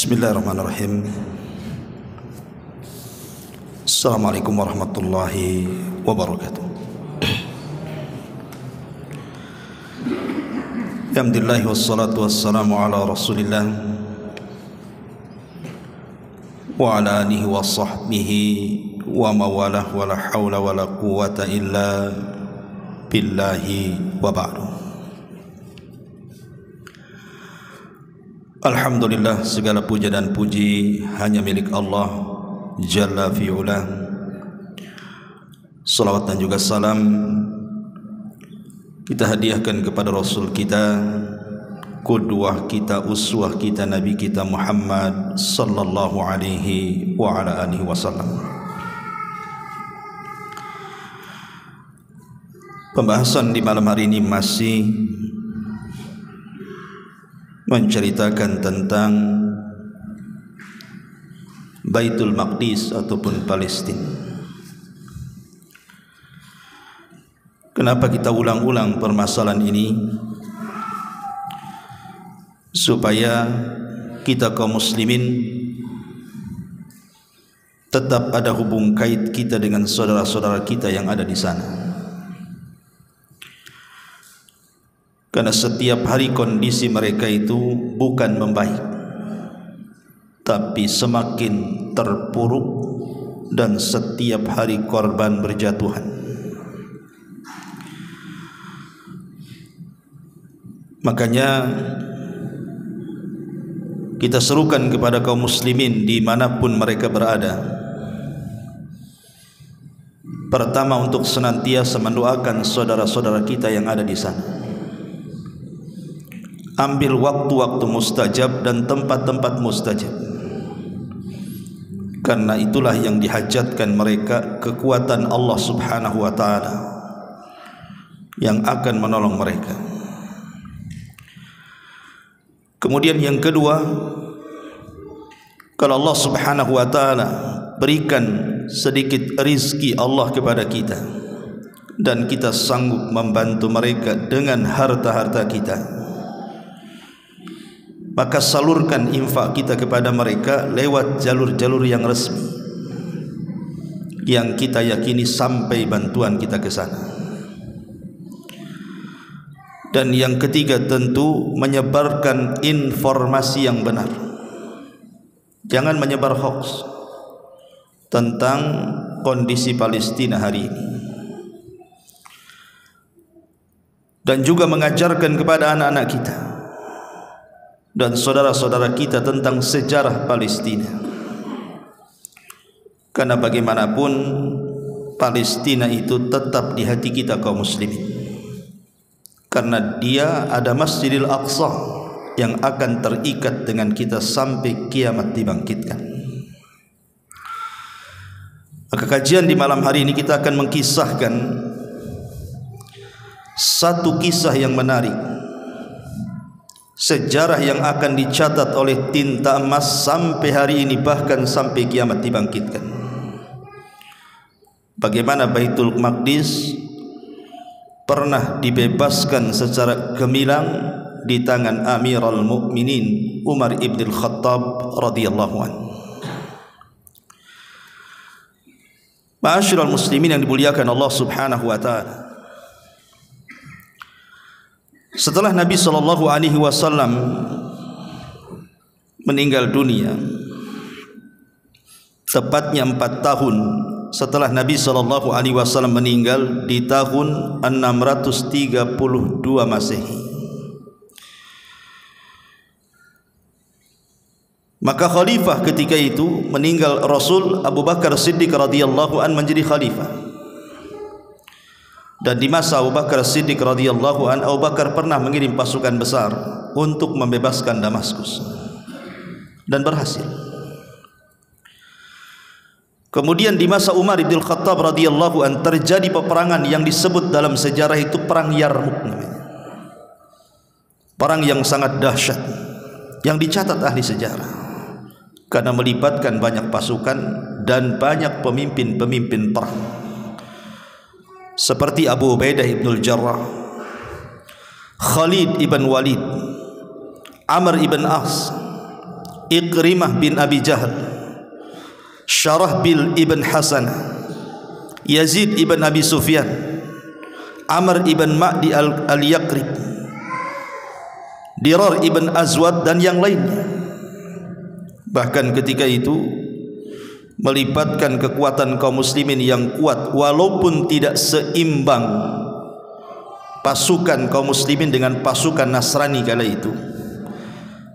Bismillahirrahmanirrahim. Assalamualaikum warahmatullahi wabarakatuh. Alhamdulillah wassalatu wassalamu ala Rasulillah wa ala alihi wa sahbihi wa mawalah wa la hawla wa la quwwata illa billahi wa ba'du. Alhamdulillah, segala puja dan puji hanya milik Allah Jalla fi'ula. Salawat dan juga salam kita hadiahkan kepada Rasul kita, qudwah kita, uswah kita, Nabi kita Muhammad sallallahu alaihi wa ala alihi wasallam. Pembahasan di malam hari ini masih menceritakan tentang Baitul Maqdis ataupun Palestina. Kenapa kita ulang-ulang permasalahan ini? Supaya kita kaum muslimin tetap ada hubung kait kita dengan saudara-saudara kita yang ada di sana. Karena setiap hari kondisi mereka itu bukan membaik, tapi semakin terpuruk, dan setiap hari korban berjatuhan. Makanya kita serukan kepada kaum muslimin dimanapun mereka berada, pertama untuk senantiasa mendoakan saudara-saudara kita yang ada di sana. Ambil waktu-waktu mustajab dan tempat-tempat mustajab, karena itulah yang dihajatkan mereka, kekuatan Allah subhanahu wa ta'ala yang akan menolong mereka. Kemudian yang kedua, kalau Allah subhanahu wa ta'ala berikan sedikit rizki Allah kepada kita dan kita sanggup membantu mereka dengan harta-harta kita, maka salurkan infak kita kepada mereka lewat jalur-jalur yang resmi, yang kita yakini sampai bantuan kita ke sana. Dan yang ketiga tentu menyebarkan informasi yang benar. Jangan menyebar hoax tentang kondisi Palestina hari ini. Dan juga mengajarkan kepada anak-anak kita dan saudara-saudara kita tentang sejarah Palestina. Karena bagaimanapun Palestina itu tetap di hati kita kaum muslimin, karena dia ada Masjidil Aqsa yang akan terikat dengan kita sampai kiamat dibangkitkan. Maka kajian di malam hari ini kita akan mengkisahkan satu kisah yang menarik, sejarah yang akan dicatat oleh tinta emas sampai hari ini, bahkan sampai kiamat dibangkitkan. Bagaimana Baitul Maqdis pernah dibebaskan secara gemilang di tangan Amirul Mukminin Umar ibn al-Khattab radhiyallahu anhu. Ma'asyiral muslimin yang dimuliakan Allah subhanahu wa ta'ala, setelah Nabi sallallahu alaihi wasallam meninggal dunia, tepatnya 4 tahun setelah Nabi sallallahu alaihi wasallam meninggal di tahun 632 Masehi, maka khalifah ketika itu meninggal Rasul Abu Bakar Siddiq radhiyallahu an menjadi khalifah. Dan di masa Abu Bakar Siddiq radhiyallahu an, Abu Bakar pernah mengirim pasukan besar untuk membebaskan Damaskus dan berhasil. Kemudian di masa Umar ibn Khattab radhiyallahu an terjadi peperangan yang disebut dalam sejarah itu perang Yarmuk namanya. Perang yang sangat dahsyat yang dicatat ahli sejarah, karena melibatkan banyak pasukan dan banyak pemimpin-pemimpin perang seperti Abu Ubaidah ibn al-Jarrah, Khalid ibn Walid, Amr ibn As, Ikrimah bin Abi Jahal, Syarahbil ibn Hasan, Yazid ibn Abi Sufyan, Amr ibn Ma'di al-Yaqrib, Dirar ibn Azwad dan yang lainnya. Bahkan ketika itu melibatkan kekuatan kaum muslimin yang kuat, walaupun tidak seimbang pasukan kaum muslimin dengan pasukan Nasrani kala itu.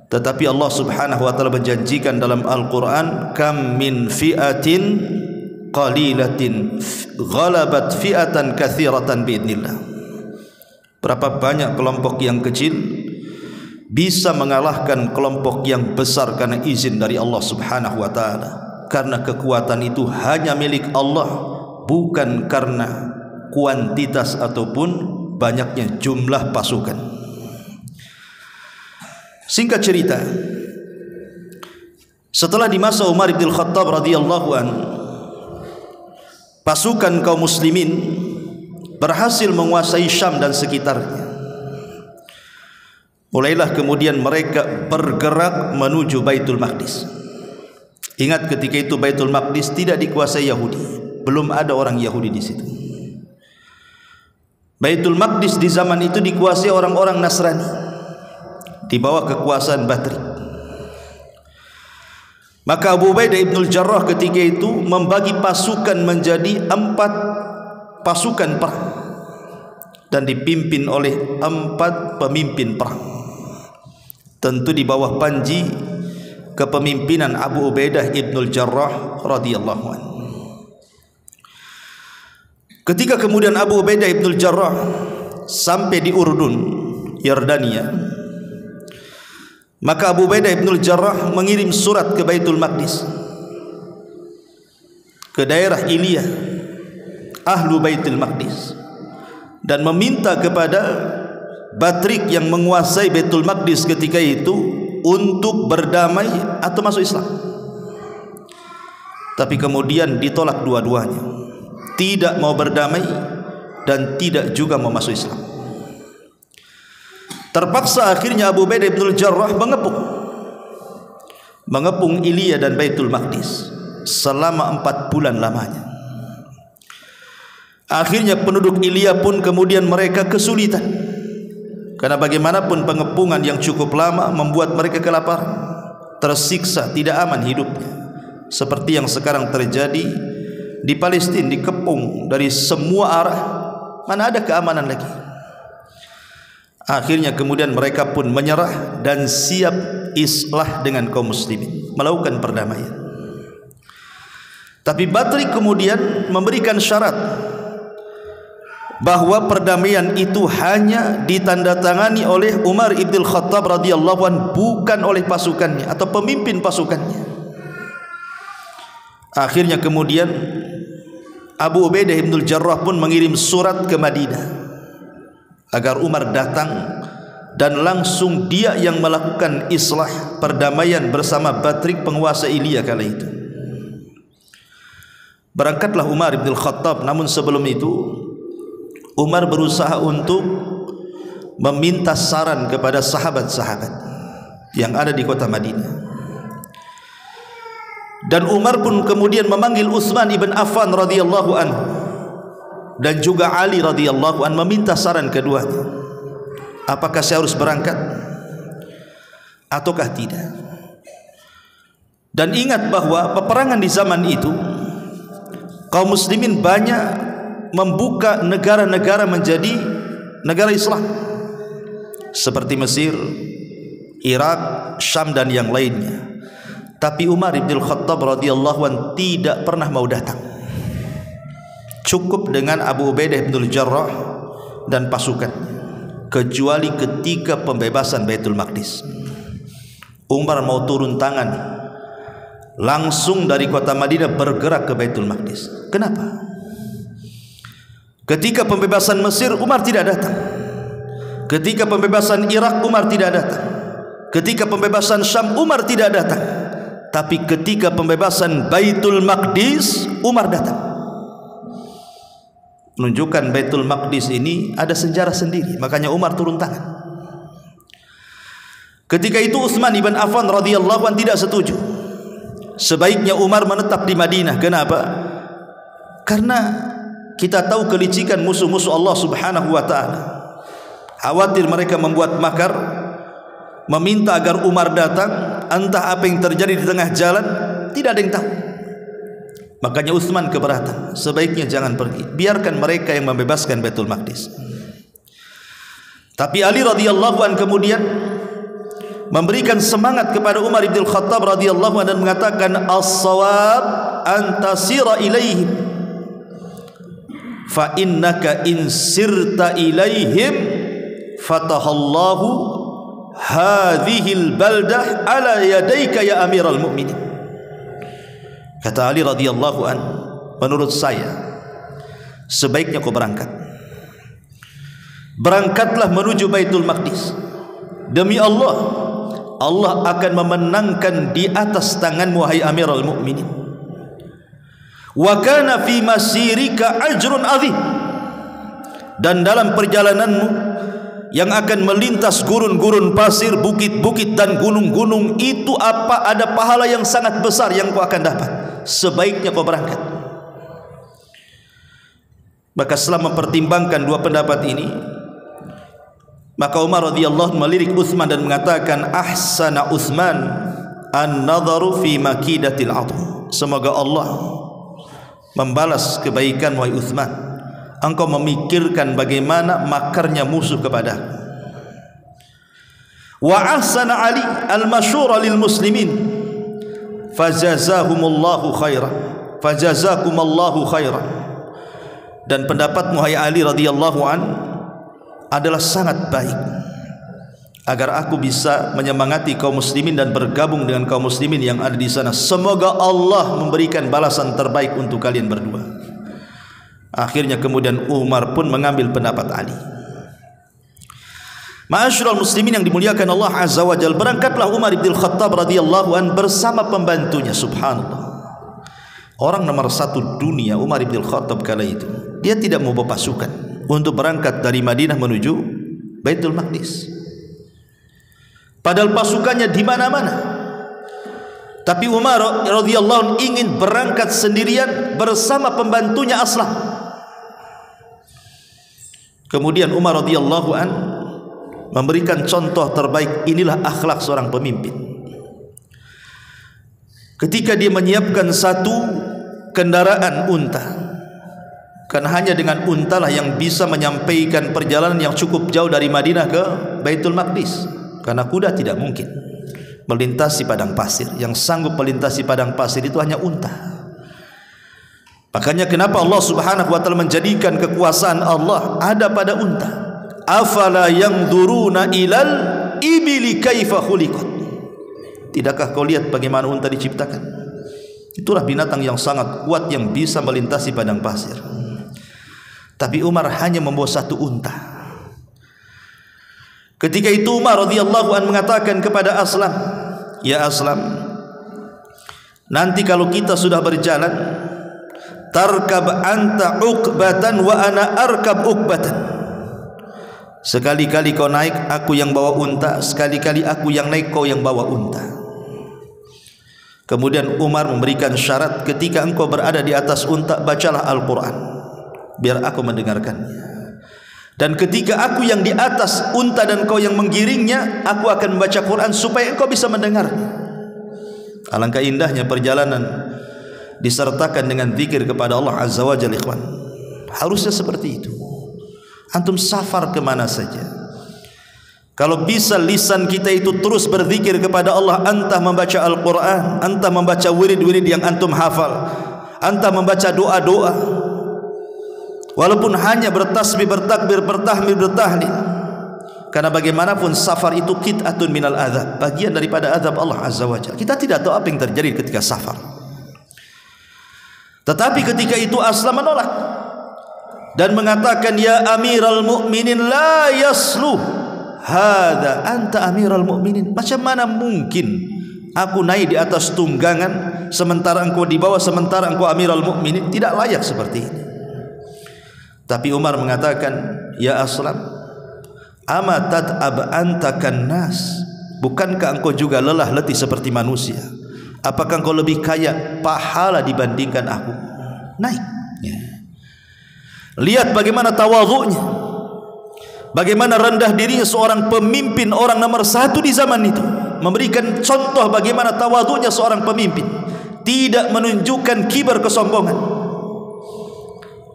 Tetapi Allah Subhanahu wa taala berjanjikan dalam Al-Qur'an, kam min fi'atin qalilatin ghalabat fi'atan katsiratan biidznillah. Berapa banyak kelompok yang kecil bisa mengalahkan kelompok yang besar karena izin dari Allah Subhanahu wa taala. Karena kekuatan itu hanya milik Allah, bukan karena kuantitas ataupun banyaknya jumlah pasukan. Singkat cerita, setelah di masa Umar bin Khattab radhiyallahu an, pasukan kaum muslimin berhasil menguasai Syam dan sekitarnya. Mulailah kemudian mereka bergerak menuju Baitul Maqdis. Ingat ketika itu Baitul Maqdis tidak dikuasai Yahudi, belum ada orang Yahudi di situ. Baitul Maqdis di zaman itu dikuasai orang-orang Nasrani di bawah kekuasaan Batrik. Maka Abu Ubaidah ibn al-Jarrah ketika itu membagi pasukan menjadi 4 pasukan perang dan dipimpin oleh 4 pemimpin perang, tentu di bawah panji kepemimpinan Abu Ubaidah ibn al-Jarrah radhiyallahu anhu. Ketika kemudian Abu Ubaidah ibn al-Jarrah sampai di Urdun, Yordania, maka Abu Ubaidah ibn al-Jarrah mengirim surat ke Baitul Maqdis, ke daerah Iliyah, ahlu Baitul Maqdis, dan meminta kepada Batrik yang menguasai Baitul Maqdis ketika itu untuk berdamai atau masuk Islam. Tapi kemudian ditolak dua-duanya, tidak mau berdamai dan tidak juga mau masuk Islam. Terpaksa akhirnya Abu Ubaidah ibn al-Jarrah mengepung Iliyah dan Baitul Maqdis selama 4 bulan lamanya. Akhirnya penduduk Iliyah pun kemudian mereka kesulitan, karena bagaimanapun pengepungan yang cukup lama membuat mereka kelaparan, tersiksa, tidak aman hidupnya, seperti yang sekarang terjadi di Palestina, dikepung dari semua arah, mana ada keamanan lagi. Akhirnya kemudian mereka pun menyerah dan siap islah dengan kaum muslimin, melakukan perdamaian. Tapi Batrik kemudian memberikan syarat bahwa perdamaian itu hanya ditandatangani oleh Umar ibn Khattab radhiyallahu anhu, bukan oleh pasukannya atau pemimpin pasukannya. Akhirnya kemudian Abu Ubaidah ibn al-Jarrah pun mengirim surat ke Madinah agar Umar datang dan langsung dia yang melakukan islah perdamaian bersama Batrik penguasa Iliyah kala itu. Berangkatlah Umar ibn Khattab, namun sebelum itu Umar berusaha untuk meminta saran kepada sahabat-sahabat yang ada di kota Madinah. Dan Umar pun kemudian memanggil Utsman ibn Affan radhiyallahu anhu dan juga Ali radhiyallahu anhu, meminta saran keduanya. Apakah saya harus berangkat ataukah tidak? Dan ingat bahwa peperangan di zaman itu kaum muslimin banyak membuka negara-negara menjadi negara Islam seperti Mesir, Irak, Syam dan yang lainnya. Tapi Umar bin Khattab radhiyallahu anhu tidak pernah mau datang. Cukup dengan Abu Ubaidah bin al-Jarrah dan pasukannya, kecuali ketika pembebasan Baitul Maqdis. Umar mau turun tangan langsung dari kota Madinah bergerak ke Baitul Maqdis. Kenapa? Ketika pembebasan Mesir, Umar tidak datang. Ketika pembebasan Irak, Umar tidak datang. Ketika pembebasan Syam, Umar tidak datang. Tapi ketika pembebasan Baitul Maqdis, Umar datang. Menunjukkan Baitul Maqdis ini ada sejarah sendiri, makanya Umar turun tangan. Ketika itu Utsman ibn Affan radhiyallahu anhu tidak setuju. Sebaiknya Umar menetap di Madinah. Kenapa? Karena kita tahu kelicikan musuh-musuh Allah Subhanahu wa taala. Khawatir mereka membuat makar, meminta agar Umar datang, entah apa yang terjadi di tengah jalan, tidak ada yang tahu. Makanya Utsman keberatan, sebaiknya jangan pergi, biarkan mereka yang membebaskan Baitul Maqdis. Tapi Ali radhiyallahu anhu kemudian memberikan semangat kepada Umar bin Khattab radhiyallahu anhu dan mengatakan, as-shawab an tasira ilaihim fa innaka in sirta ilaihim fatahallahu hadhil baldah ala yadayka ya amiral mu'minin. Kata Ali radhiyallahu an, menurut saya sebaiknya kau berangkatlah menuju Baitul Maqdis. Demi Allah, Allah akan memenangkan di atas tanganmu wahai amiral mu'minin. Wa kana fi masirika ajrun azim, dan dalam perjalananmu yang akan melintas gurun-gurun pasir, bukit-bukit dan gunung-gunung itu ada pahala yang sangat besar yang kau akan dapat. Sebaiknya kau berangkat. Maka setelah mempertimbangkan dua pendapat ini, maka Umar radhiyallahu anhu melirik Utsman dan mengatakan, ahsana Utsman an-nadharu fi makidatil adh. Semoga Allah membalas kebaikan wahai Utsman, engkau memikirkan bagaimana makarnya musuh kepadaku. Wa ahsana Ali al-masyura lil muslimin fajazakumullahu khairan. Dan pendapatmu hai Ali radhiyallahu an adalah sangat baik, agar aku bisa menyemangati kaum muslimin dan bergabung dengan kaum muslimin yang ada di sana. Semoga Allah memberikan balasan terbaik untuk kalian berdua. Akhirnya kemudian Umar pun mengambil pendapat Ali. Ma'asyiral muslimin yang dimuliakan Allah Azza wa Jalla, berangkatlah Umar bin Khattab radhiyallahu an bersama pembantunya. Subhanallah, orang nomor satu dunia Umar bin Khattab kala itu, dia tidak mau berpasukan untuk berangkat dari Madinah menuju Baitul Maqdis, padahal pasukannya di mana-mana. Tapi Umar radhiyallahu an ingin berangkat sendirian bersama pembantunya Aslam. Kemudian Umar radhiyallahu an memberikan contoh terbaik. Inilah akhlak seorang pemimpin. Ketika dia menyiapkan satu kendaraan unta, karena hanya dengan untalah yang bisa menyampaikan perjalanan yang cukup jauh dari Madinah ke Baitul Maqdis, karena kuda tidak mungkin melintasi padang pasir. Yang sanggup melintasi padang pasir itu hanya unta. Makanya kenapa Allah Subhanahu wa taala menjadikan kekuasaan Allah ada pada unta. Afala yanzuruna ilal ibili kaifa khuliqat. Tidakkah kau lihat bagaimana unta diciptakan? Itulah binatang yang sangat kuat yang bisa melintasi padang pasir. Tapi Umar hanya membawa satu unta. Ketika itu Umar radhiyallahu anhu mengatakan kepada Aslam, ya Aslam, nanti kalau kita sudah berjalan, tarkab anta uqbatan wa ana arkab uqbatan. Sekali-kali kau naik, aku yang bawa unta. Sekali-kali aku yang naik, kau yang bawa unta. Kemudian Umar memberikan syarat, ketika engkau berada di atas unta, bacalah Al-Quran, biar aku mendengarkannya. Dan ketika aku yang di atas unta dan kau yang menggiringnya, aku akan membaca Quran supaya engkau bisa mendengarnya. Alangkah indahnya perjalanan disertakan dengan zikir kepada Allah Azza wa Jalla. Ikhwan, harusnya seperti itu. Antum safar kemana saja, kalau bisa lisan kita itu terus berzikir kepada Allah, entah membaca Al-Quran, entah membaca wirid-wirid yang antum hafal, entah membaca doa-doa, walaupun hanya bertasbih, bertakbir, bertahmid, bertahlil. Karena bagaimanapun safar itu qit'atun minal azab, bagian daripada azab Allah Azza wa Jalla. Kita tidak tahu apa yang terjadi ketika safar. Tetapi ketika itu Aslam menolak dan mengatakan, ya amiral mu'minin la yasluh hadza anta amiral mu'minin. Macam mana mungkin aku naik di atas tunggangan sementara engkau di bawah, sementara engkau amiral mu'minin? Tidak layak seperti ini. Tapi Umar mengatakan, ya Aslam, ama tat'ab anta kan nas Bukankah engkau juga lelah letih seperti manusia? Apakah engkau lebih kaya pahala dibandingkan aku? Naik ya. Lihat bagaimana tawadhu'nya, bagaimana rendah dirinya seorang pemimpin, orang nomor 1 di zaman itu, memberikan contoh bagaimana tawadhu'nya seorang pemimpin, tidak menunjukkan kibar kesombongan,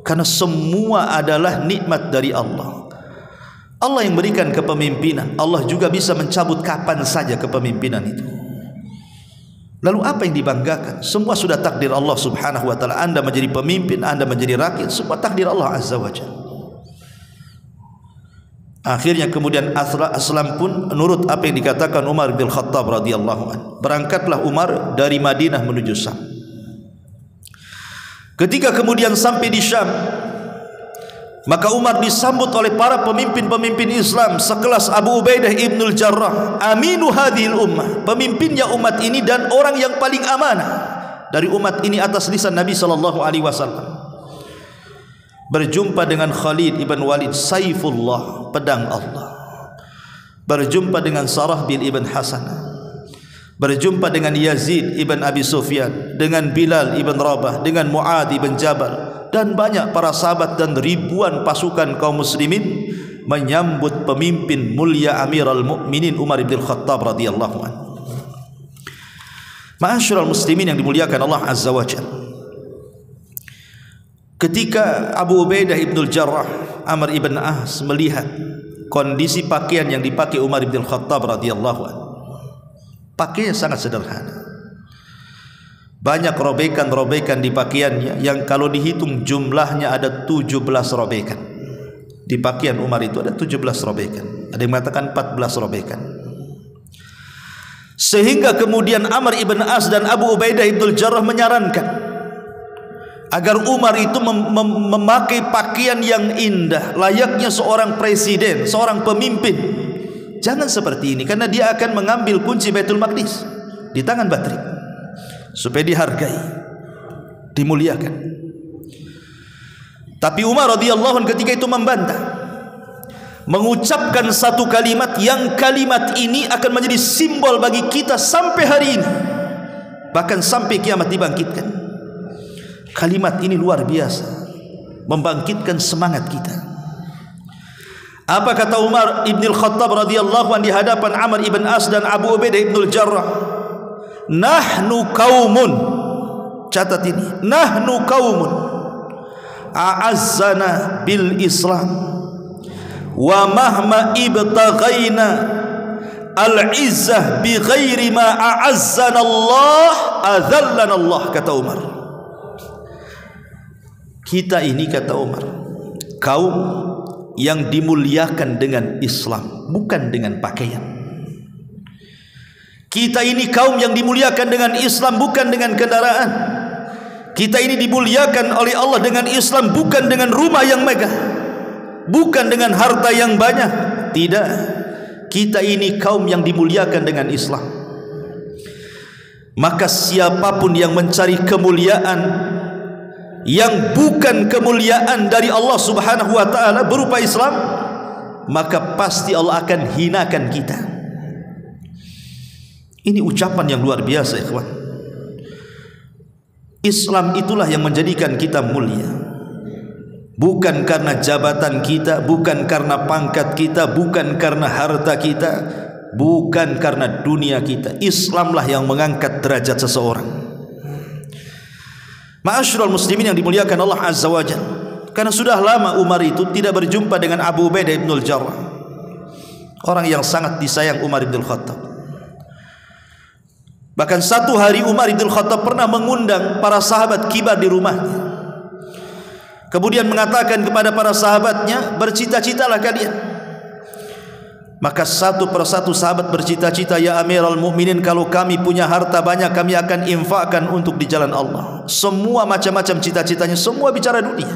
karena semua adalah nikmat dari Allah. Allah yang berikan kepemimpinan, Allah juga bisa mencabut kapan saja kepemimpinan itu. Lalu apa yang dibanggakan? Semua sudah takdir Allah subhanahu wa ta'ala. Anda menjadi pemimpin, Anda menjadi rakyat, semua takdir Allah azza wa jalla. Akhirnya kemudian Aslam pun menurut apa yang dikatakan Umar bin Khattab radhiyallahu anhu. Berangkatlah Umar dari Madinah menuju Syam. Ketika kemudian sampai di Syam, maka Umar disambut oleh para pemimpin-pemimpin Islam sekelas Abu Ubaidah ibnul Jarrah, aminu hadhil ummah, pemimpinnya umat ini dan orang yang paling amanah dari umat ini atas lisan Nabi sallallahu alaihi wasallam. Berjumpa dengan Khalid ibn Walid, Saifullah, pedang Allah. Berjumpa dengan Sarahbil ibn Hasan. Berjumpa dengan Yazid ibn Abi Sufyan, dengan Bilal ibn Rabah, dengan Mu'adh ibn Jabal, dan banyak para sahabat dan ribuan pasukan kaum muslimin menyambut pemimpin mulia Amirul Mukminin Umar bin Khattab radhiyallahu anhu. Ma'asyiral muslimin yang dimuliakan Allah azza wa jalla, ketika Abu Ubaidah ibnul Jarrah, Amr ibn As melihat kondisi pakaian yang dipakai Umar bin Khattab radhiyallahu anhu, pakaiannya sangat sederhana. Banyak robekan-robekan di pakaiannya yang kalau dihitung jumlahnya ada 17 robekan. Di pakaian Umar itu ada 17 robekan. Ada yang mengatakan 14 robekan. Sehingga kemudian Amr ibn As dan Abu Ubaidah ibnul Jarrah menyarankan agar Umar itu memakai pakaian yang indah, layaknya seorang presiden, seorang pemimpin. Jangan seperti ini, karena dia akan mengambil kunci Baitul Maqdis di tangan Batri, supaya dihargai, dimuliakan. Tapi Umar radhiyallahu anhu ketika itu membantah, mengucapkan satu kalimat yang kalimat ini akan menjadi simbol bagi kita sampai hari ini, bahkan sampai kiamat dibangkitkan. Kalimat ini luar biasa, membangkitkan semangat kita. Apa kata Umar ibn Khattab radhiyallahu anhu di hadapan Amr ibn As dan Abu Ubaidah ibnul Jarrah? Nahnu qaumun, catat ini, nahnu qaumun a'azzana bil Islam wa mahma ibtaghaina al-izzah bi ghairi ma a'azzana Allah adhallana Allah, kata Umar. Kita ini, kata Umar, kaum yang dimuliakan dengan Islam, bukan dengan pakaian. Kita ini kaum yang dimuliakan dengan Islam, bukan dengan kendaraan. Kita ini dimuliakan oleh Allah dengan Islam, bukan dengan rumah yang megah, bukan dengan harta yang banyak. Tidak, kita ini kaum yang dimuliakan dengan Islam. Maka siapapun yang mencari kemuliaan yang bukan kemuliaan dari Allah subhanahu wa ta'ala berupa Islam, maka pasti Allah akan hinakan kita. Ini ucapan yang luar biasa, ikhwan. Islam itulah yang menjadikan kita mulia, bukan karena jabatan kita, bukan karena pangkat kita, bukan karena harta kita, bukan karena dunia kita. Islamlah yang mengangkat derajat seseorang. Ma'asyiral muslimin yang dimuliakan Allah azza wa jalla, karena sudah lama Umar itu tidak berjumpa dengan Abu Ubaidah ibnul Jarrah, orang yang sangat disayang Umar ibn Khattab. Bahkan satu hari Umar ibn Khattab pernah mengundang para sahabat kibar di rumahnya, kemudian mengatakan kepada para sahabatnya, bercita-citalah kalian. Maka satu persatu sahabat bercita-cita, ya Amirul Mukminin, kalau kami punya harta banyak, kami akan infakkan untuk di jalan Allah. Semua macam-macam cita-citanya, semua bicara dunia.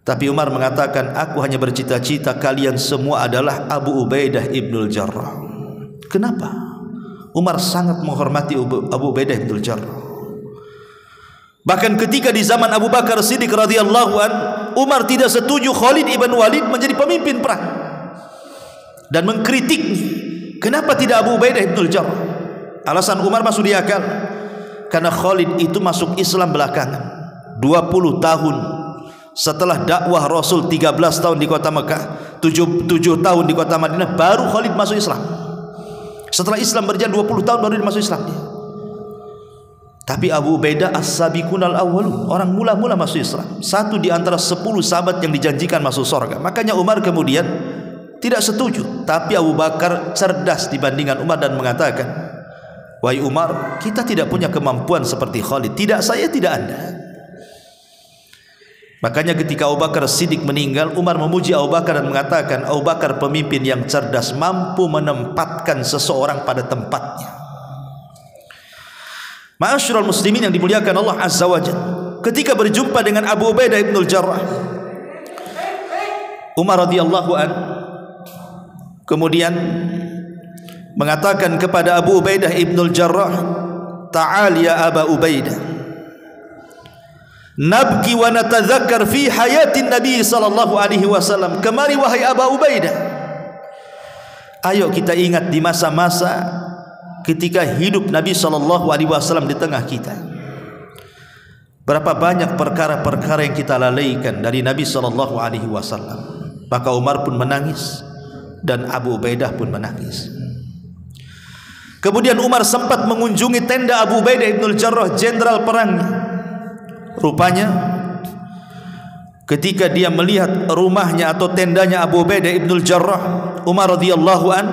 Tapi Umar mengatakan, aku hanya bercita-cita kalian semua adalah Abu Ubaidah ibnul Jarrah. Kenapa? Umar sangat menghormati Abu Ubaidah ibnul Jarrah. Bahkan ketika di zaman Abu Bakar Siddiq radhiyallahu an, Umar tidak setuju Khalid ibn Walid menjadi pemimpin perang dan mengkritiknya Kenapa tidak Abu Ubaidah ibn al-Jarrah? Alasan Umar masuk di akal, karena Khalid itu masuk Islam belakangan, 20 tahun setelah dakwah Rasul, 13 tahun di kota Mekah, 7 tahun di kota Madinah, baru Khalid masuk Islam. Setelah Islam berjalan 20 tahun baru dia masuk Islam dia. Tapi Abu Ubaidah as-sabiqunal awwalun, orang mula-mula masuk Islam, satu di antara 10 sahabat yang dijanjikan masuk surga. Makanya Umar kemudian tidak setuju. Tapi Abu Bakar cerdas dibandingkan Umar dan mengatakan, wahai Umar, kita tidak punya kemampuan seperti Khalid. Tidak saya, tidak Anda. Makanya ketika Abu Bakar Siddiq meninggal, Umar memuji Abu Bakar dan mengatakan, Abu Bakar pemimpin yang cerdas, mampu menempatkan seseorang pada tempatnya. Ma'asyiral muslimin yang dimuliakan Allah Azza wa Jalla, ketika berjumpa dengan Abu Ubaidah ibn al-Jarrah, Umar radhiyallahu an kemudian mengatakan kepada Abu Ubaidah ibn al-Jarrah, ta'al ya Aba Ubaidah, nabki wa natadzakkar fi hayatin Nabi sallallahu alaihi wasallam. Kemari wahai Aba Ubaidah, ayo kita ingat di masa-masa ketika hidup Nabi sallallahu alaihi wasallam di tengah kita. Berapa banyak perkara-perkara yang kita lalaikan dari Nabi sallallahu alaihi wasallam. Maka Umar pun menangis dan Abu Ubaidah pun menangis. Kemudian Umar sempat mengunjungi tenda Abu Ubaidah ibn al-Jarrah, jenderal perangnya. Rupanya ketika dia melihat rumahnya atau tendanya Abu Ubaidah ibn al-Jarrah, Umar radhiyallahu an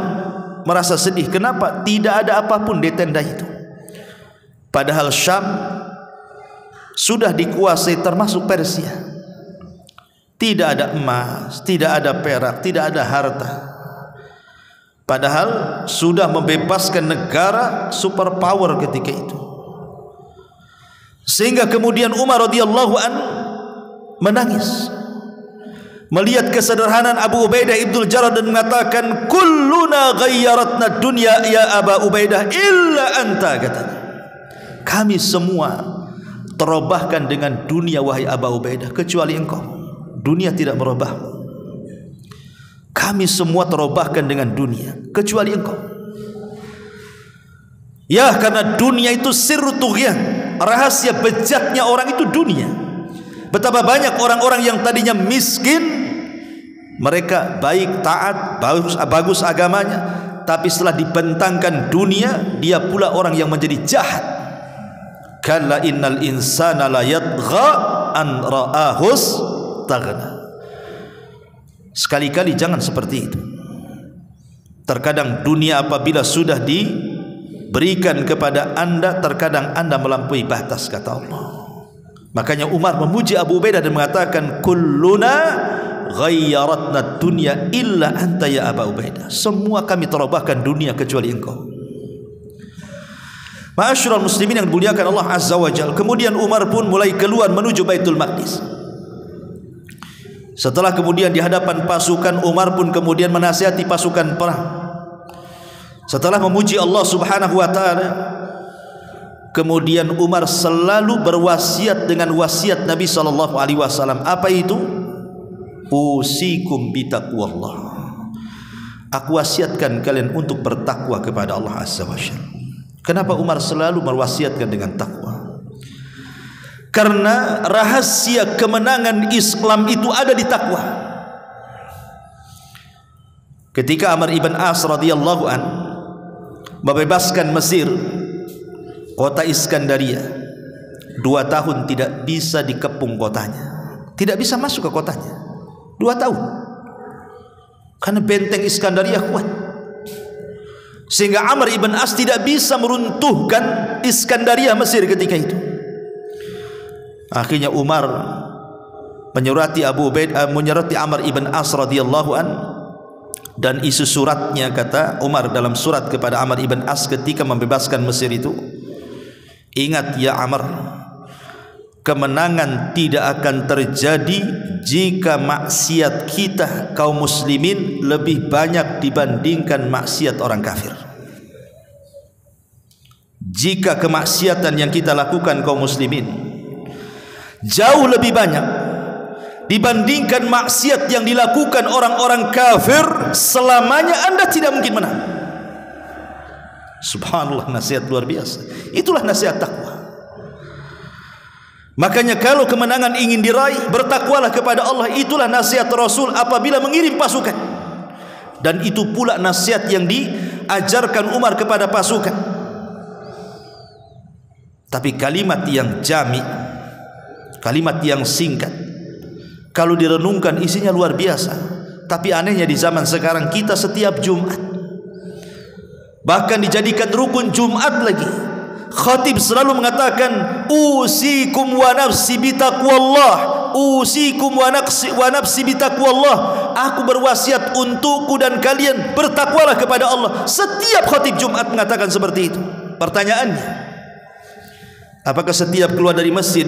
merasa sedih. Kenapa tidak ada apapun di tenda itu? Padahal Syam sudah dikuasai termasuk Persia. Tidak ada emas, tidak ada perak, tidak ada harta. Padahal sudah membebaskan negara superpower ketika itu. Sehingga kemudian Umar radhiyallahu an menangis melihat kesederhanaan Abu Ubaidah ibn al-Jarrah dan mengatakan, kulluna ghayyaratna dunya ya Aba Ubaidah illa anta, katanya, kami semua terubahkan dengan dunia wahai Aba Ubaidah kecuali engkau. Dunia tidak merubahmu. Kami semua terubahkan dengan dunia kecuali engkau. Ya, karena dunia itu sirru tughyan, rahasia bejatnya orang itu dunia. Betapa banyak orang-orang yang tadinya miskin, mereka baik, taat, bagus agamanya, tapi setelah dibentangkan dunia, dia pula orang yang menjadi jahat. Kalla innal insana la yatgha an ra'ahus taghna. Sekali-kali jangan seperti itu. Terkadang dunia apabila sudah diberikan kepada anda, terkadang anda melampaui batas, kata Allah. Makanya Umar memuji Abu Ubaidah dan mengatakan, kulluna ghayyaratna dunya illa anta ya Aba Ubaidah. Semua kami terubahkan dunia kecuali engkau. Ma'asyiral muslimin yang dimuliakan Allah Azza wa Jalla. Kemudian Umar pun mulai keluar menuju Baitul Maqdis. Setelah kemudian di hadapan pasukan, Umar pun kemudian menasihati pasukan perang. Setelah memuji Allah Subhanahu wa taala, kemudian Umar selalu berwasiat dengan wasiat Nabi sallallahu alaihi wasallam. Apa itu? Usikum bitaqwallah. Aku wasiatkan kalian untuk bertakwa kepada Allah Azza wa Jalla. Kenapa Umar selalu berwasiatkan dengan takwa? Karena rahasia kemenangan Islam itu ada di takwa. Ketika Amr ibn As radhiyallahu an membebaskan Mesir, kota Iskandaria, 2 tahun tidak bisa dikepung kotanya, tidak bisa masuk ke kotanya, 2 tahun, karena benteng Iskandaria kuat, sehingga Amr ibn As tidak bisa meruntuhkan Iskandaria Mesir ketika itu. Akhirnya Umar menyurati menyurati Amr ibn As radhiyallahu an, dan isi suratnya, kata Umar dalam surat kepada Amr ibn As ketika membebaskan Mesir itu, ingat ya Amr, kemenangan tidak akan terjadi jika maksiat kita kaum muslimin lebih banyak dibandingkan maksiat orang kafir. Jika kemaksiatan yang kita lakukan kaum muslimin jauh lebih banyak dibandingkan maksiat yang dilakukan orang-orang kafir, selamanya anda tidak mungkin menang. Subhanallah, nasihat luar biasa. Itulah nasihat takwa. Makanya kalau kemenangan ingin diraih, bertakwalah kepada Allah. Itulah nasihat Rasul apabila mengirim pasukan. Dan itu pula nasihat yang diajarkan Umar kepada pasukan. Tapi kalimat yang jami, kalimat yang singkat, kalau direnungkan isinya luar biasa. Tapi anehnya di zaman sekarang kita setiap Jumat, bahkan dijadikan rukun Jumat lagi, khatib selalu mengatakan usikum wa nafsi bitaqwallah, usikum wa nafsi bitaqwallah. Aku berwasiat untukku dan kalian bertakwalah kepada Allah. Setiap khatib Jumat mengatakan seperti itu. Pertanyaannya, apakah setiap keluar dari masjid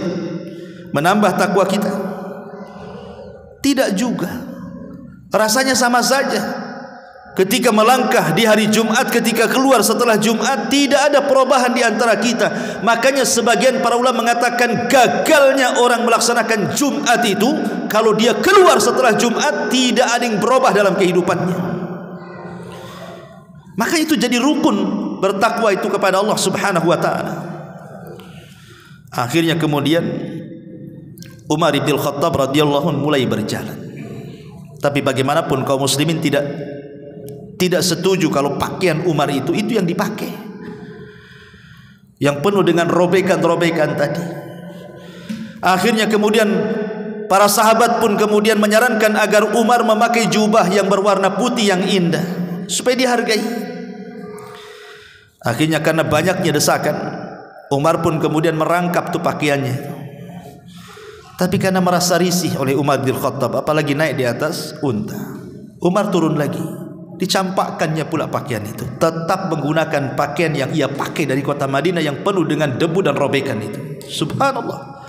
menambah takwa kita? Tidak juga. Rasanya sama saja. Ketika melangkah di hari Jumat, ketika keluar setelah Jumat, tidak ada perubahan di antara kita. Makanya sebagian para ulama mengatakan gagalnya orang melaksanakan Jumat itu kalau dia keluar setelah Jumat tidak ada yang berubah dalam kehidupannya. Maka itu jadi rukun bertakwa itu kepada Allah Subhanahu wa taala. Akhirnya kemudian Umar bin Khattab radhiyallahu anhu mulai berjalan. Tapi bagaimanapun kaum muslimin tidak setuju kalau pakaian Umar itu yang dipakai, yang penuh dengan robekan-robekan tadi. Akhirnya kemudian para sahabat pun kemudian menyarankan agar Umar memakai jubah yang berwarna putih yang indah supaya dihargai. Akhirnya karena banyaknya desakan, Umar pun kemudian merangkap tuh pakaiannya. Tapi karena merasa risih oleh Umar bin Khattab, apalagi naik di atas unta, Umar turun lagi, dicampakkannya pula pakaian itu. Tetap menggunakan pakaian yang ia pakai dari kota Madinah yang penuh dengan debu dan robekan itu. Subhanallah.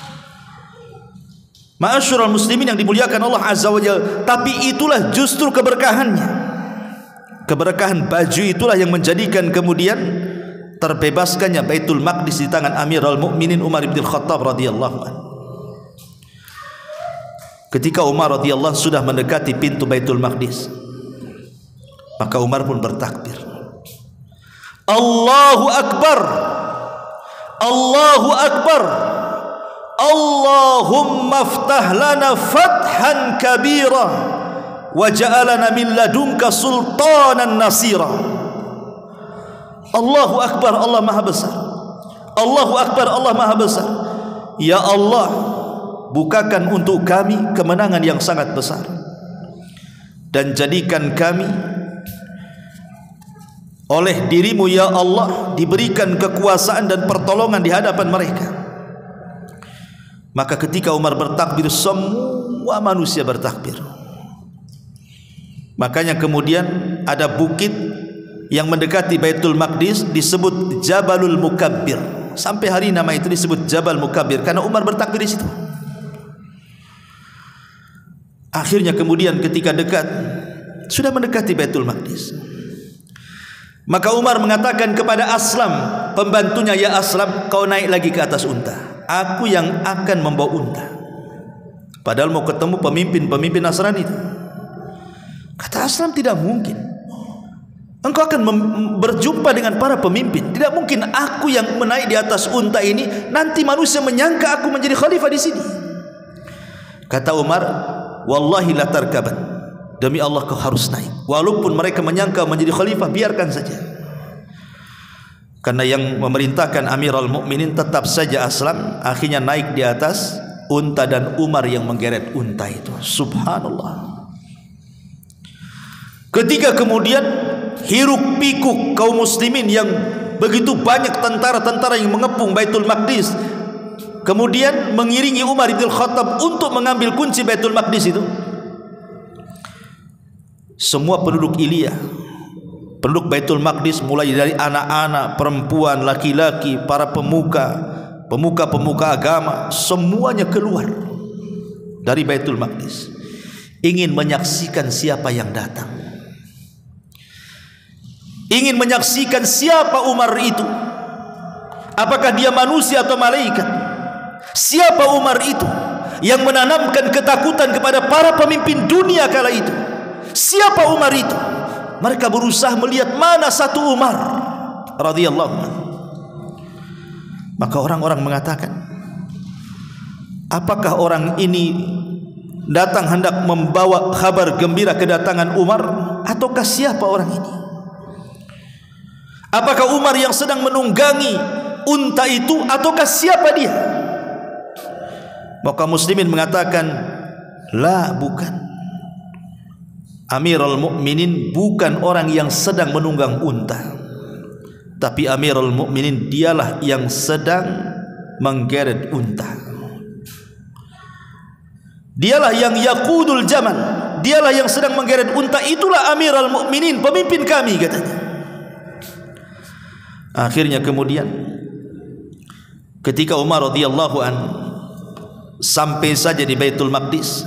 Ma'asyiral muslimin yang dimuliakan Allah Azza wa Jalla. Tapi itulah justru keberkahannya. Keberkahan baju itulah yang menjadikan kemudian terbebaskannya Baitul Maqdis di tangan Amirul Mukminin Umar bin Khattab radhiyallahu anhu. Ketika Umar radhiyallahu sudah mendekati pintu Baitul Maqdis, maka Umar pun bertakbir, Allahu Akbar, Allahu Akbar, Allahumma aftah lana fathan kabira wa ja'alana min ladunka sultanan nasira. Allahu Akbar, Allah Maha Besar. Allahu Akbar, Allah Maha Besar. Ya Allah, bukakan untuk kami kemenangan yang sangat besar, dan jadikan kami oleh dirimu ya Allah diberikan kekuasaan dan pertolongan di hadapan mereka. Maka ketika Umar bertakbir, semua manusia bertakbir. Makanya kemudian ada bukit yang mendekati Baitul Maqdis disebut Jabalul Mukabbir. Sampai hari nama itu disebut Jabal Mukabbir karena Umar bertakbir di situ. Akhirnya kemudian ketika sudah mendekati Baitul Maqdis, maka Umar mengatakan kepada Aslam, pembantunya, ya Aslam, kau naik lagi ke atas unta, aku yang akan membawa unta. Padahal mau ketemu pemimpin Nasrani itu. Kata Aslam, tidak mungkin, engkau akan berjumpa dengan para pemimpin. Tidak mungkin aku yang menaik di atas unta ini nanti manusia menyangka aku menjadi khalifah di sini. Kata Umar, wallahi la tarkaban, demi Allah kau harus naik. Walaupun mereka menyangka menjadi khalifah, biarkan saja. Karena yang memerintahkan Amirul Mukminin tetap saja Aslam. Akhirnya naik di atas unta dan Umar yang menggeret unta itu. Subhanallah. Ketika kemudian hiruk pikuk kaum muslimin yang begitu banyak tentara-tentara yang mengepung Baitul Maqdis kemudian mengiringi Umar bin Khattab untuk mengambil kunci Baitul Maqdis itu, semua penduduk Iliyah, penduduk Baitul Maqdis, mulai dari anak-anak, perempuan, laki-laki, para pemuka agama, semuanya keluar dari Baitul Maqdis ingin menyaksikan siapa yang datang, ingin menyaksikan siapa Umar itu, apakah dia manusia atau malaikat. Siapa Umar itu yang menanamkan ketakutan kepada para pemimpin dunia kala itu? Siapa Umar itu? Mereka berusaha melihat mana satu Umar radhiyallahu anhu. Maka orang-orang mengatakan, apakah orang ini datang hendak membawa kabar gembira kedatangan Umar, ataukah siapa orang ini? Apakah Umar yang sedang menunggangi unta itu, ataukah siapa dia? Maka muslimin mengatakan, la, bukan. Amirul Mukminin bukan orang yang sedang menunggang unta, tapi Amirul Mukminin dialah yang sedang menggeret unta. Dialah yang yaqudul jamal, dialah yang sedang menggeret unta. Itulah Amirul Mukminin, pemimpin kami, katanya. Akhirnya kemudian ketika Umar radhiyallahu an sampai saja di Baitul Maqdis,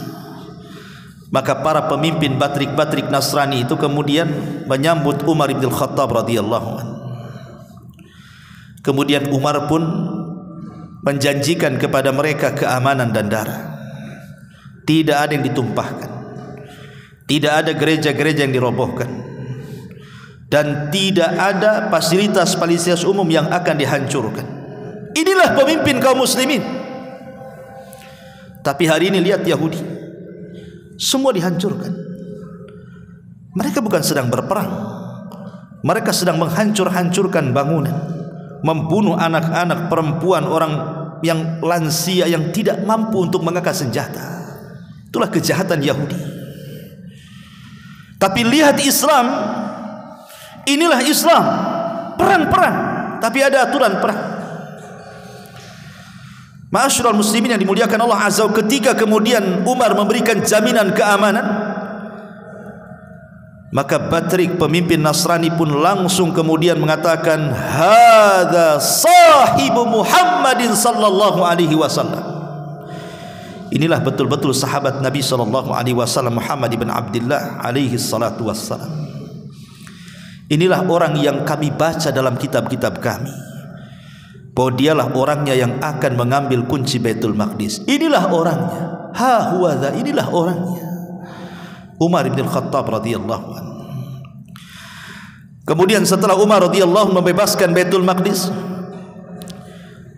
maka para pemimpin batrik-batrik Nasrani itu kemudian menyambut Umar bin Khattab radhiyallahu an. Kemudian Umar pun menjanjikan kepada mereka keamanan dan darah. Tidak ada yang ditumpahkan, tidak ada gereja-gereja yang dirobohkan, dan tidak ada fasilitas-fasilitas umum yang akan dihancurkan. Inilah pemimpin kaum muslimin. Tapi hari ini lihat Yahudi, semua dihancurkan. Mereka bukan sedang berperang, mereka sedang menghancur-hancurkan bangunan, membunuh anak-anak, perempuan, orang yang lansia yang tidak mampu untuk mengangkat senjata. Itulah kejahatan Yahudi. Tapi lihat Islam, inilah Islam, perang-perang, tapi ada aturan perang. Ma'asyiral muslimin yang dimuliakan Allah Azza wa Jalla, ketika kemudian Umar memberikan jaminan keamanan, maka Batrik, pemimpin Nasrani pun langsung kemudian mengatakan, hadza sahibu Muhammadin sallallahu alaihi wasallam. Inilah betul-betul sahabat Nabi sallallahu alaihi wasallam, Muhammad ibn Abdullah alaihi salatu wassalam. Inilah orang yang kami baca dalam kitab-kitab kami, bahwa dialah orangnya yang akan mengambil kunci Baitul Maqdis. Inilah orangnya, ha huwa dha, inilah orangnya, Umar bin Khattab radhiyallahu anhu. Kemudian setelah Umar radhiyallahu anhu membebaskan Baitul Maqdis,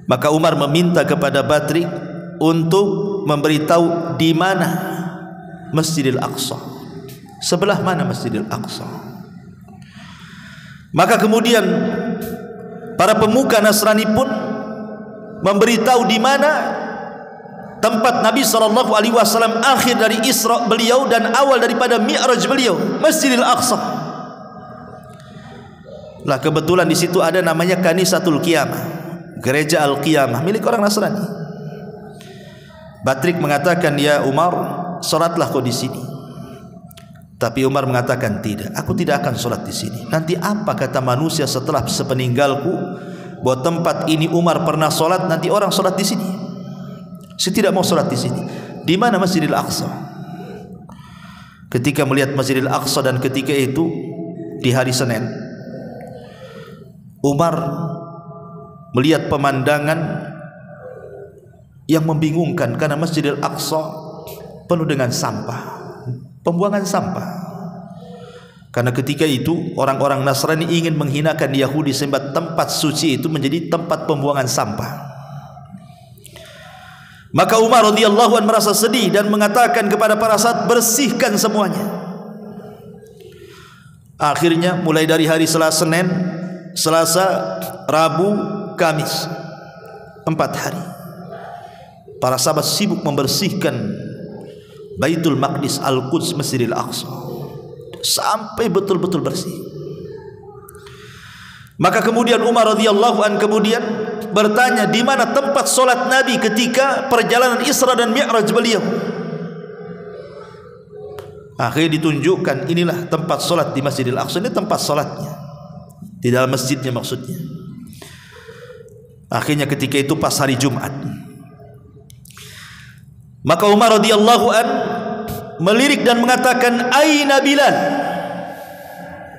maka Umar meminta kepada Batrik untuk memberitahu di mana Masjidil Aqsa, sebelah mana Masjidil Aqsa. Maka kemudian para pemuka Nasrani pun memberitahu di mana tempat Nabi sallallahu alaihi wasallam akhir dari Isra beliau dan awal daripada Mi'raj beliau, Masjidil Aqsa. Lah kebetulan di situ ada namanya Kanisatul Qiyamah, gereja Al-Qiyamah milik orang Nasrani. Batrik mengatakan, ya Umar, salatlah kau di sini. Tapi Umar mengatakan, tidak, aku tidak akan salat di sini. Nanti apa kata manusia setelah sepeninggalku bahwa tempat ini Umar pernah salat, nanti orang salat di sini. Saya tidak mau salat di sini. Di mana Masjidil Aqsa? Ketika melihat Masjidil Aqsa dan ketika itu di hari Senin, Umar melihat pemandangan yang membingungkan, karena Masjidil Aqsa penuh dengan sampah, pembuangan sampah. Karena ketika itu orang-orang Nasrani ingin menghinakan Yahudi sehingga tempat suci itu menjadi tempat pembuangan sampah. Maka Umar radhiyallahu anhu merasa sedih dan mengatakan kepada para sahabat, bersihkan semuanya. Akhirnya mulai dari hari Selasa, Senin, Selasa, Rabu, Kamis, 4 hari para sahabat sibuk membersihkan Baitul Maqdis, Al-Quds, Masjidil Aqsa sampai betul-betul bersih. Maka kemudian Umar radhiyallahu an kemudian bertanya, di mana tempat solat Nabi ketika perjalanan Isra dan Mi'raj beliau? Akhirnya ditunjukkan, inilah tempat solat di Masjidil Aqsa. Ini tempat solatnya, di dalam masjidnya maksudnya. Akhirnya ketika itu pas hari Jumat, maka Umar radhiyallahu an melirik dan mengatakan, aina Bilal?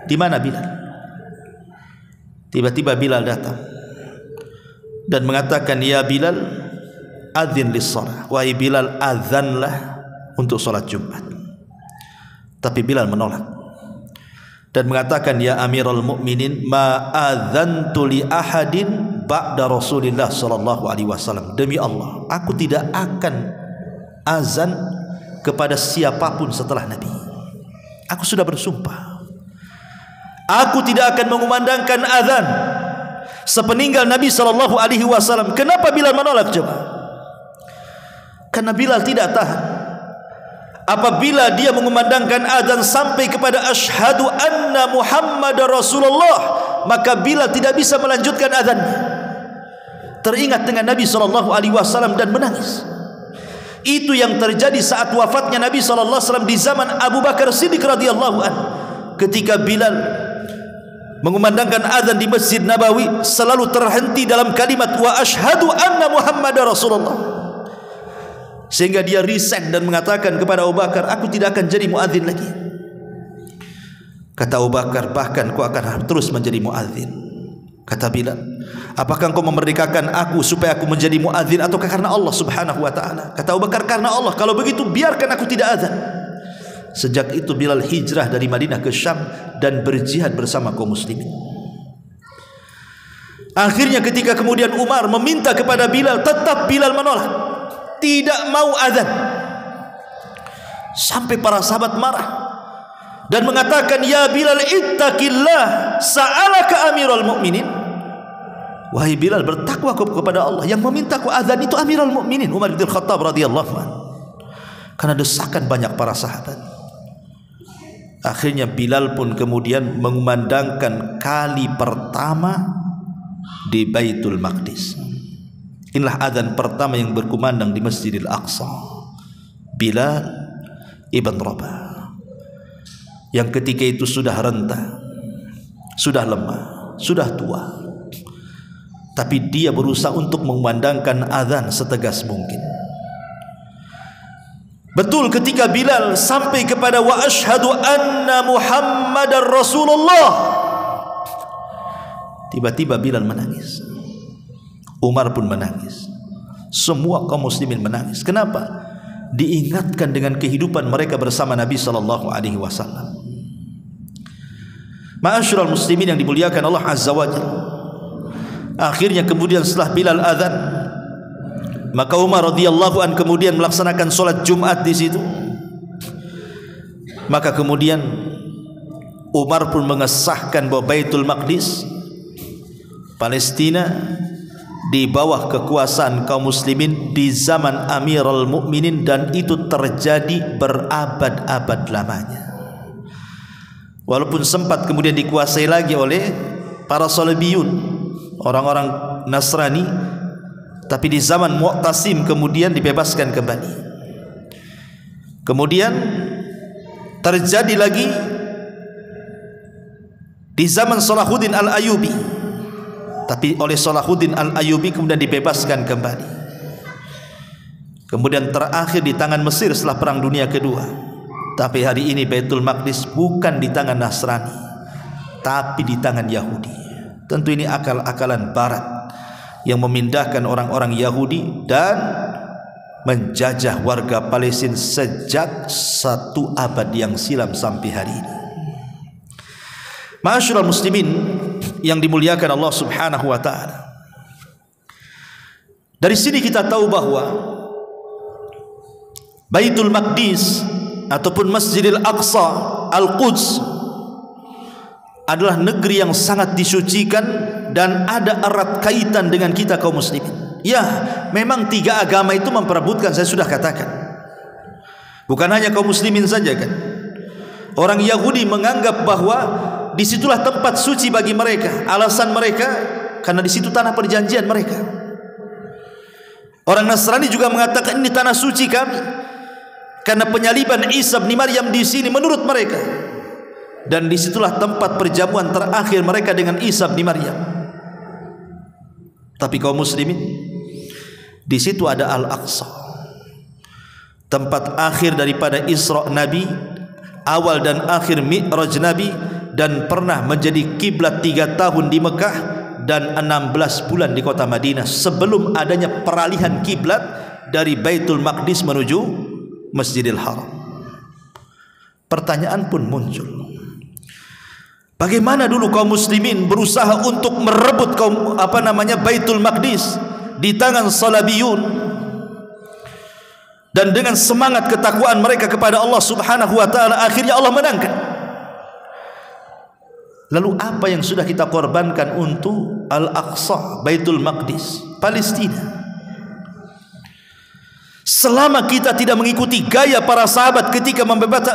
Di mana Bilal? Tiba-tiba Bilal datang dan mengatakan, ya Bilal, adzin lis-shalah. Wahai Bilal, azanlah untuk salat Jumat. Tapi Bilal menolak. dan mengatakan, ya Amirul Mukminin, ma adzantu li ahadin ba'da Rasulillah sallallahu alaihi wasallam. Demi Allah, aku tidak akan azan kepada siapapun setelah Nabi. Aku sudah bersumpah, aku tidak akan mengumandangkan azan sepeninggal Nabi sallallahu alaihi wasallam. Kenapa Bilal menolak coba? Karena Bilal tidak tahan. Apabila dia mengumandangkan azan sampai kepada asyhadu anna Muhammadar Rasulullah, maka Bilal tidak bisa melanjutkan azannya. Teringat dengan Nabi sallallahu alaihi wasallam dan menangis. Itu yang terjadi saat wafatnya Nabi sallallahu alaihi wasallam di zaman Abu Bakar Siddiq radhiyallahu anhu. Ketika Bilal mengumandangkan azan di Masjid Nabawi, selalu terhenti dalam kalimat wa asyhadu anna Muhammadar Rasulullah, sehingga dia resign dan mengatakan kepada Abu Bakar, aku tidak akan jadi muadzin lagi. Kata Abu Bakar, bahkan kau akan terus menjadi muadzin. Kata Bilal, apakah engkau memerdekakan aku supaya aku menjadi muadzin ataukah karena Allah subhanahu wa ta'ala? Kata Abu Bakar, karena Allah. Kalau begitu biarkan aku tidak azan. Sejak itu Bilal hijrah dari Madinah ke Syam dan berjihad bersama kaum muslimin. Akhirnya ketika kemudian Umar meminta kepada Bilal, tetap Bilal menolak, tidak mau azan. Sampai para sahabat marah dan mengatakan, ya Bilal ittaqillah, sa'alaka Amirul Mukminin. Wahai Bilal, bertakwa kepada Allah. Yang meminta ku azan itu Amirul Mukminin Umar bin Khattab radhiyallahu anhu. Karena desakan banyak para sahabat. Akhirnya Bilal pun kemudian mengumandangkan kali pertama di Baitul Maqdis. Inilah azan pertama yang berkumandang di Masjidil Aqsa. Bilal ibn Rabah, yang ketika itu sudah renta, sudah lemah, sudah tua, tapi dia berusaha untuk mengumandangkan azan setegas mungkin. Betul ketika Bilal sampai kepada wa asyhadu anna Muhammadar Rasulullah, tiba-tiba Bilal menangis, Umar pun menangis, semua kaum muslimin menangis. Kenapa? Diingatkan dengan kehidupan mereka bersama Nabi sallallahu alaihi wasallam. Ma'asyiral muslimin yang dimuliakan Allah azza wajalla. Akhirnya kemudian setelah Bilal azan, maka Umar radhiyallahu an kemudian melaksanakan solat Jumat di situ. Maka kemudian Umar pun mengesahkan bahwa Baitul Maqdis, Palestina, di bawah kekuasaan kaum muslimin di zaman Amirul Mukminin, dan itu terjadi berabad-abad lamanya. Walaupun sempat kemudian dikuasai lagi oleh para Salibiyun, orang-orang Nasrani, tapi di zaman Mu'tasim kemudian dibebaskan kembali. Kemudian terjadi lagi di zaman Salahuddin Al-Ayyubi, tapi oleh Salahuddin Al-Ayyubi kemudian dibebaskan kembali. Kemudian terakhir di tangan Mesir setelah Perang Dunia Kedua. Tapi hari ini Baitul Maqdis bukan di tangan Nasrani, tapi di tangan Yahudi. Tentu ini akal-akalan Barat yang memindahkan orang-orang Yahudi dan menjajah warga Palestina sejak 1 abad yang silam sampai hari ini. Ma'asyiral muslimin yang dimuliakan Allah subhanahu wa ta'ala, dari sini kita tahu bahwa Baitul Maqdis ataupun Masjidil Aqsa Al-Quds adalah negeri yang sangat disucikan dan ada erat kaitan dengan kita kaum muslimin. Ya, memang 3 agama itu memperebutkan, saya sudah katakan. Bukan hanya kaum muslimin saja kan. Orang Yahudi menganggap bahwa disitulah tempat suci bagi mereka. Alasan mereka karena di situ tanah perjanjian mereka. Orang Nasrani juga mengatakan ini tanah suci kami, karena penyaliban Isa bin Maryam di sini menurut mereka, dan disitulah tempat perjamuan terakhir mereka dengan Isa bin Maryam. Tapi kaum muslimin, di situ ada Al-Aqsa, tempat akhir daripada Isra Nabi, awal dan akhir Mi'raj Nabi, dan pernah menjadi kiblat 3 tahun di Mekah dan 16 bulan di kota Madinah sebelum adanya peralihan kiblat dari Baitul Maqdis menuju Masjidil Haram. Pertanyaan pun muncul, Bagaimana dulu kaum muslimin berusaha untuk merebut Baitul Maqdis di tangan Salabiyun, dan dengan semangat ketakwaan mereka kepada Allah Subhanahu wa taala akhirnya Allah menangkan. Lalu apa yang sudah kita korbankan untuk Al-Aqsa, Baitul Maqdis, Palestina? Selama kita tidak mengikuti gaya para sahabat ketika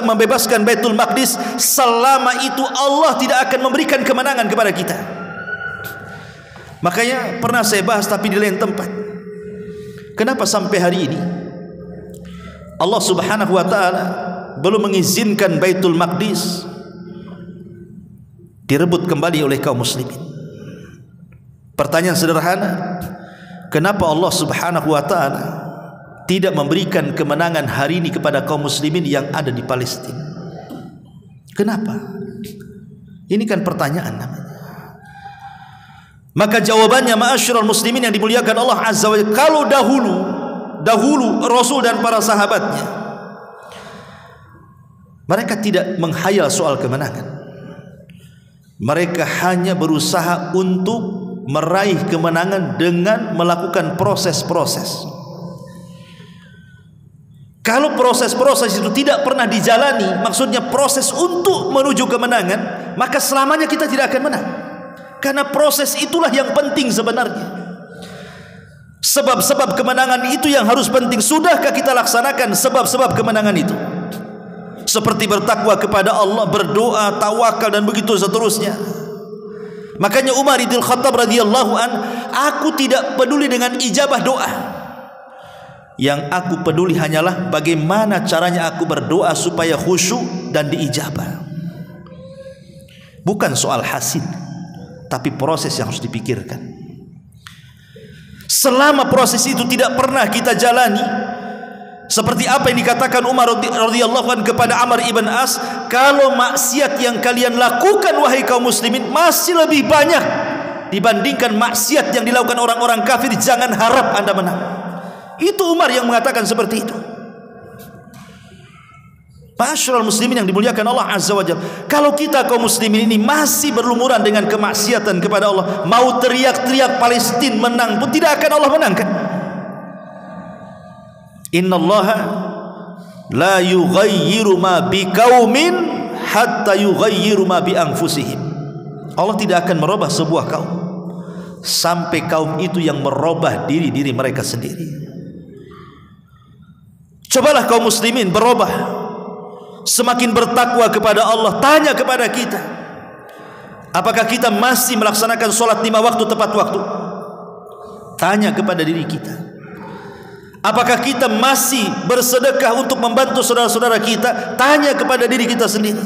membebaskan Baitul Maqdis, selama itu Allah tidak akan memberikan kemenangan kepada kita. Makanya pernah saya bahas tapi di lain tempat, kenapa sampai hari ini Allah Subhanahu wa taala belum mengizinkan Baitul Maqdis direbut kembali oleh kaum muslimin? Pertanyaan sederhana, kenapa Allah Subhanahu wa taala tidak memberikan kemenangan hari ini kepada kaum muslimin yang ada di Palestina? Kenapa? Ini kan pertanyaan namanya. Maka jawabannya, ma'asyiral muslimin yang dimuliakan Allah Azza wa Jalla, kalau dahulu Rasul dan para sahabatnya, mereka tidak menghayal soal kemenangan. Mereka hanya berusaha untuk meraih kemenangan dengan melakukan proses-proses. Kalau proses-proses itu tidak pernah dijalani, maksudnya proses untuk menuju kemenangan, maka selamanya kita tidak akan menang. Karena proses itulah yang penting sebenarnya. Sebab-sebab kemenangan itu yang harus penting. Sudahkah kita laksanakan sebab-sebab kemenangan itu? Seperti bertakwa kepada Allah, berdoa, tawakal, dan begitu seterusnya. Makanya Umar bin Khattab radhiyallahu an, aku tidak peduli dengan ijabah doa. Yang aku peduli hanyalah bagaimana caranya aku berdoa supaya khusyuk dan diijabah. Bukan soal hasil, tapi proses yang harus dipikirkan. Selama proses itu tidak pernah kita jalani, seperti apa yang dikatakan Umar radhiyallahu anhu kepada Amr ibn As, kalau maksiat yang kalian lakukan wahai kaum muslimin masih lebih banyak dibandingkan maksiat yang dilakukan orang-orang kafir, jangan harap Anda menang. Itu Umar yang mengatakan seperti itu. Ma'asyiral muslimin yang dimuliakan Allah Azza wa Jalla, kalau kita kaum muslimin ini masih berlumuran dengan kemaksiatan kepada Allah, mau teriak-teriak Palestina menang pun tidak akan Allah menangkan. Innallaha la yughayyiru ma biqaumin hatta yughayyiru ma bi anfusihim. Allah tidak akan merubah sebuah kaum sampai kaum itu yang merubah diri-diri mereka sendiri. Cobalah kaum muslimin berubah, semakin bertakwa kepada Allah. Tanya kepada kita, apakah kita masih melaksanakan sholat 5 waktu tepat waktu? Tanya kepada diri kita, apakah kita masih bersedekah untuk membantu saudara-saudara kita? Tanya kepada diri kita sendiri.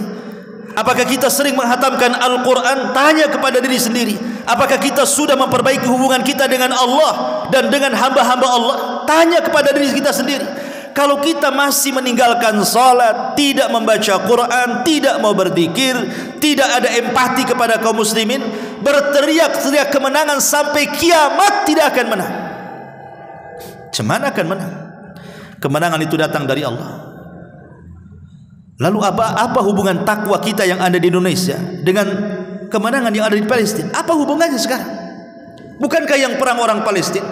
Apakah kita sering menghatamkan Al-Quran? Tanya kepada diri sendiri. Apakah kita sudah memperbaiki hubungan kita dengan Allah dan dengan hamba-hamba Allah? Tanya kepada diri kita sendiri. Kalau kita masih meninggalkan salat, tidak membaca Quran, tidak mau berzikir, tidak ada empati kepada kaum muslimin, berteriak-teriak kemenangan sampai kiamat, tidak akan menang. Cemana akan menang? Kemenangan itu datang dari Allah. Lalu apa hubungan takwa kita yang ada di Indonesia dengan kemenangan yang ada di Palestina? Apa hubungannya sekarang? Bukankah yang perang orang Palestina?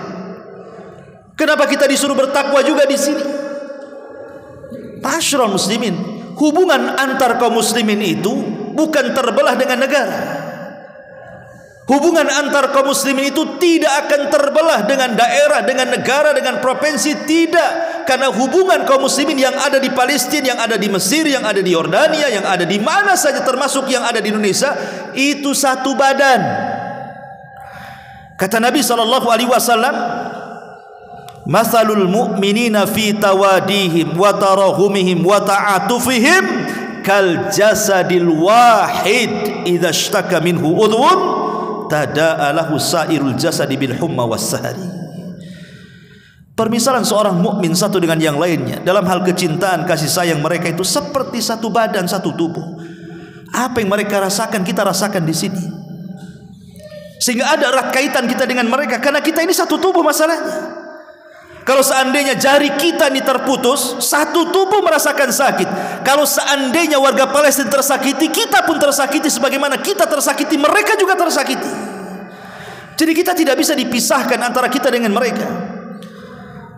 Kenapa kita disuruh bertakwa juga di sini? Ma'asyiral muslimin, hubungan antar kaum muslimin itu bukan terbelah dengan negara. Hubungan antar kaum muslimin itu tidak akan terbelah dengan daerah, dengan negara, dengan provinsi, tidak. Karena hubungan kaum muslimin yang ada di Palestina, yang ada di Mesir, yang ada di Yordania, yang ada di mana saja, termasuk yang ada di Indonesia, itu satu badan. Kata Nabi SAW, Mathalul mu'minina fi tawadihim wa tarahumihim wa ta'atufihim kal jasadil wahid idza ishtaka minhu udhun tada'alahu sairul jasadi bil humma was sahari. Permisalan seorang mukmin satu dengan yang lainnya dalam hal kecintaan, kasih sayang mereka itu seperti satu badan, satu tubuh. Apa yang mereka rasakan kita rasakan di sini, sehingga ada erat kaitan kita dengan mereka karena kita ini satu tubuh masalahnya. Kalau seandainya jari kita ini terputus, satu tubuh merasakan sakit. Kalau seandainya warga Palestina tersakiti, kita pun tersakiti. Sebagaimana kita tersakiti, mereka juga tersakiti. Jadi kita tidak bisa dipisahkan antara kita dengan mereka.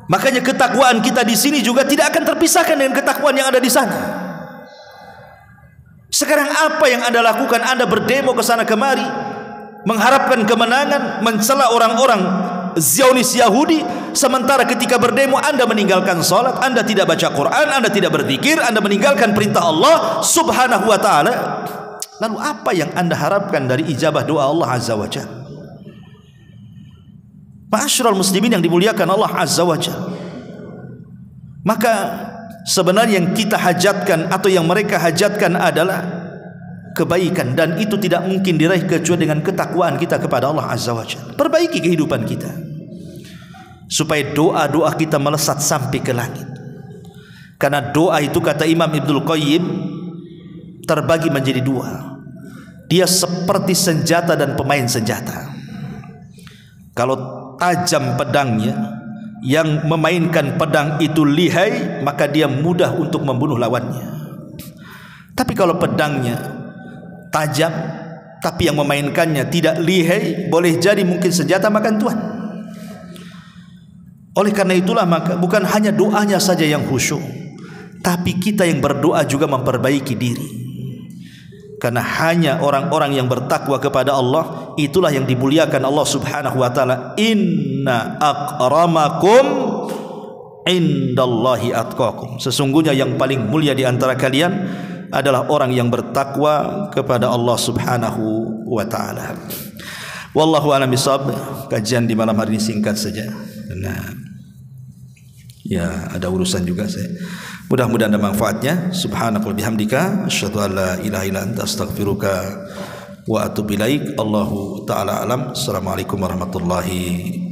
Makanya ketakwaan kita di sini juga tidak akan terpisahkan dengan ketakwaan yang ada di sana. Sekarang apa yang Anda lakukan? Anda berdemo ke sana kemari, mengharapkan kemenangan, mencela orang-orang Zionis Yahudi, sementara ketika berdemo Anda meninggalkan salat, Anda tidak baca Quran, Anda tidak berzikir, Anda meninggalkan perintah Allah Subhanahu wa taala. Lalu apa yang Anda harapkan dari ijabah doa Allah Azza wa Jalla? Ma'asyiral muslimin yang dimuliakan Allah Azza wa Jalla. Maka sebenarnya yang kita hajatkan atau yang mereka hajatkan adalah kebaikan, dan itu tidak mungkin diraih kecuali dengan ketakwaan kita kepada Allah Azza wa Jalla. Perbaiki kehidupan kita supaya doa-doa kita melesat sampai ke langit. Karena doa itu, kata Imam Ibnul Qayyim, terbagi menjadi dua. Dia seperti senjata dan pemain senjata. Kalau tajam pedangnya, yang memainkan pedang itu lihai, maka dia mudah untuk membunuh lawannya. Tapi kalau pedangnya tajam tapi yang memainkannya tidak lihai, boleh jadi mungkin senjata makan tuan. Oleh karena itulah, maka bukan hanya doanya saja yang khusyuk, tapi kita yang berdoa juga memperbaiki diri. Karena hanya orang-orang yang bertakwa kepada Allah, itulah yang dimuliakan Allah Subhanahu wa taala. Inna akramakum indallahi atqakum. Sesungguhnya yang paling mulia di antara kalian adalah orang yang bertakwa kepada Allah Subhanahu wa taala. Wallahu a'lam bishawab. Kajian di malam hari ini singkat saja. Nah, ya ada urusan juga saya. Mudah-mudahan ada manfaatnya. Subhanakallahumma bihamdika asyhadu an la ilaha illa anta astaghfiruka wa atubu ilaik. Allahu taala alam. Assalamualaikum warahmatullahi